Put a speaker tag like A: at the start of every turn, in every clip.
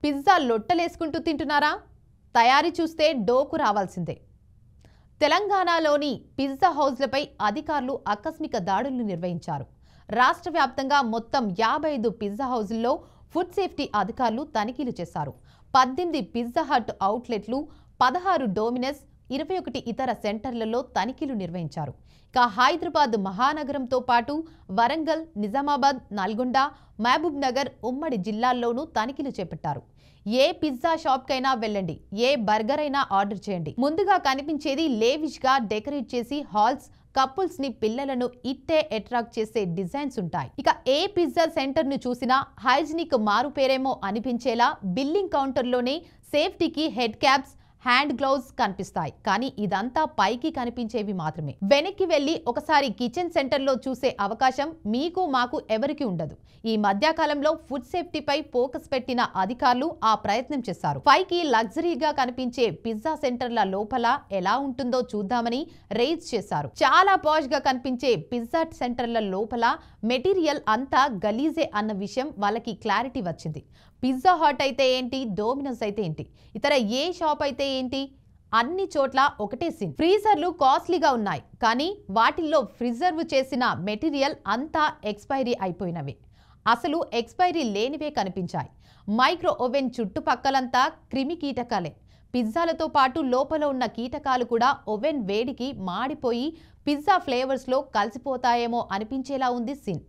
A: Pizza లొట్టలేసుకుంటూ తింటున్నారా? తయారీ చూస్తే డోకు రావాల్సిందే. తెలంగాణలోని పిజ్జా హౌస్లపై అధికారులు ఆకస్మిక దాడులు నిర్వహించారు. రాష్ట్ర వ్యాప్తంగా మొత్తం 55 పిజ్జా హౌస్ల్లో ఫుడ్ సేఫ్టీ అధికారులు తనిఖీలు చేశారు. 18 పిజ్జా హట్ అవుట్లెట్లు, 16 డోమినస్, 21 ఇతర సెంటర్లలో తనిఖీలు నిర్వహించారు. ఇక హైదరాబాద్ మహానగరంతో పాటు వరంగల్, నిజామాబాద్, నల్గొండ, మహబూబ్ నగర్ ఉమ్మడి జిల్లాల్లోనూ తనిఖీలు చేపట్టారు. ఏ పిజ్జా షాప్కైనా వెళ్ళండి, ఏ బర్గర్ అయినా ఆర్డర్ చేయండి. ముందుగా కనిపించేది లేవిష్గా డెకరేట్ చేసి హాల్స్, కపుల్స్ ని, పిల్లలను ఇట్టే అట్రాక్ట్ చేసే డిజైన్స్ ఉంటాయి. ఇక ఏ పిజ్జా సెంటర్ ను చూసినా హైజీనిక్ మారుపేరేమో అనిపించేలా బిల్లింగ్ కౌంటర్లోనే సేఫ్టీకి హెడ్ క్యాప్స్, హ్యాండ్ గ్లౌజ్ కనిపిస్తాయి. కానీ ఇదంతా పైకి కనిపించేవి మాత్రమే. వెనక్కి వెళ్లి ఒకసారి కిచెన్ సెంటర్లో చూసే అవకాశం మీకు మాకు ఎవరికి ఉండదు. ఈ మధ్యకాలంలో ఫుడ్ సేఫ్టీపై ఫోకస్ పెట్టిన అధికారులు ఆ ప్రయత్నం చేశారు. పైకి లగ్జరీగా కనిపించే పిజ్జా సెంటర్ల లోపల ఎలా ఉంటుందో చూద్దామని రైజ్ చేశారు. చాలా పాష్ గా కనిపించే పిజ్జా సెంటర్ల లోపల మెటీరియల్ అంతా గలీజే అన్న విషయం వాళ్ళకి క్లారిటీ వచ్చింది. పిజ్జా హాట్ అయితే ఏంటి, డోమినోస్ అయితే ఏంటి, ఇతర ఏ షాప్ అయితే ఏంటి, అన్ని చోట్ల ఒకటే సీన్. ఫ్రీజర్లు కాస్ట్లీగా ఉన్నాయి, కానీ వాటిల్లో ప్రిజర్వ్ చేసిన మెటీరియల్ అంతా ఎక్స్పైరీ అయిపోయినవి. అసలు ఎక్స్పైరీ లేనివే కనిపించాయి. మైక్రో ఓవెన్ చుట్టుపక్కలంతా క్రిమి కీటకాలే. పిజ్జాలతో పాటు లోపల ఉన్న కీటకాలు కూడా ఓవెన్ వేడికి మాడిపోయి పిజ్జా ఫ్లేవర్స్లో కలిసిపోతాయేమో అనిపించేలా ఉంది సీన్.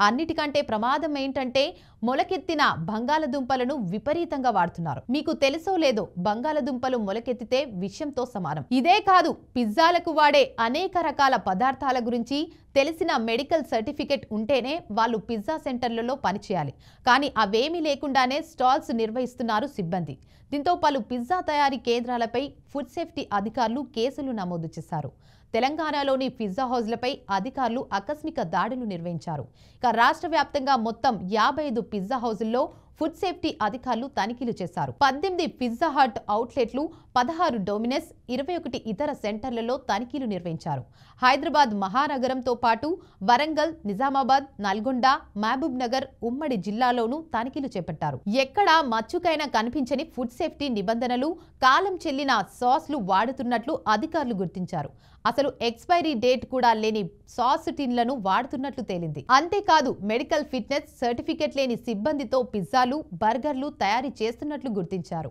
A: అన్నిటికంటే ప్రమాదం ఏంటంటే మొలకెత్తిన బంగాళదుంపలను విపరీతంగా వాడుతున్నారు. మీకు తెలుసో లేదో, బంగాళదుంపలు మొలకెత్తితే విషంతో సమానం. ఇదే కాదు, పిజ్జాలకు వాడే అనేక రకాల పదార్థాల గురించి తెలిసిన మెడికల్ సర్టిఫికెట్ ఉంటేనే వాళ్ళు పిజ్జా సెంటర్లలో పనిచేయాలి. కానీ అవేమీ లేకుండానే స్టాల్స్ నిర్వహిస్తున్నారు సిబ్బంది. దీంతో పలు పిజ్జా తయారీ కేంద్రాలపై ఫుడ్ సేఫ్టీ అధికారులు కేసులు నమోదు చేశారు. తెలంగాణలోని పిజ్జా హౌస్లపై అధికారులు ఆకస్మిక దాడులు నిర్వహించారు. ఇక రాష్ట్ర వ్యాప్తంగా మొత్తం 55 పిజ్జా హౌస్ల్లో ఫుడ్ సేఫ్టీ అధికారులు తనిఖీలు చేశారు. 18 పిజ్జా హట్ అవుట్లెట్లు, 16 డోమినస్, 21 ఇతర సెంటర్లలో తనిఖీలు నిర్వహించారు. హైదరాబాద్ మహానగరంతో పాటు వరంగల్, నిజామాబాద్, నల్గొండ, మహబూబ్ నగర్ ఉమ్మడి జిల్లాలోనూ తనిఖీలు చేపట్టారు. ఎక్కడా మచ్చుకైనా కనిపించని ఫుడ్ సేఫ్టీ నిబంధనలు, కాలం చెల్లిన సాస్లు వాడుతున్నట్లు అధికారులు గుర్తించారు. అసలు ఎక్స్పైరీ డేట్ కూడా లేని సాస్ టిన్లను వాడుతున్నట్లు తేలింది. అంతేకాదు, మెడికల్ ఫిట్నెస్ సర్టిఫికెట్ లేని సిబ్బందితో పిజ్జాలు, బర్గర్లు తయారీ చేస్తున్నట్లు గుర్తించారు.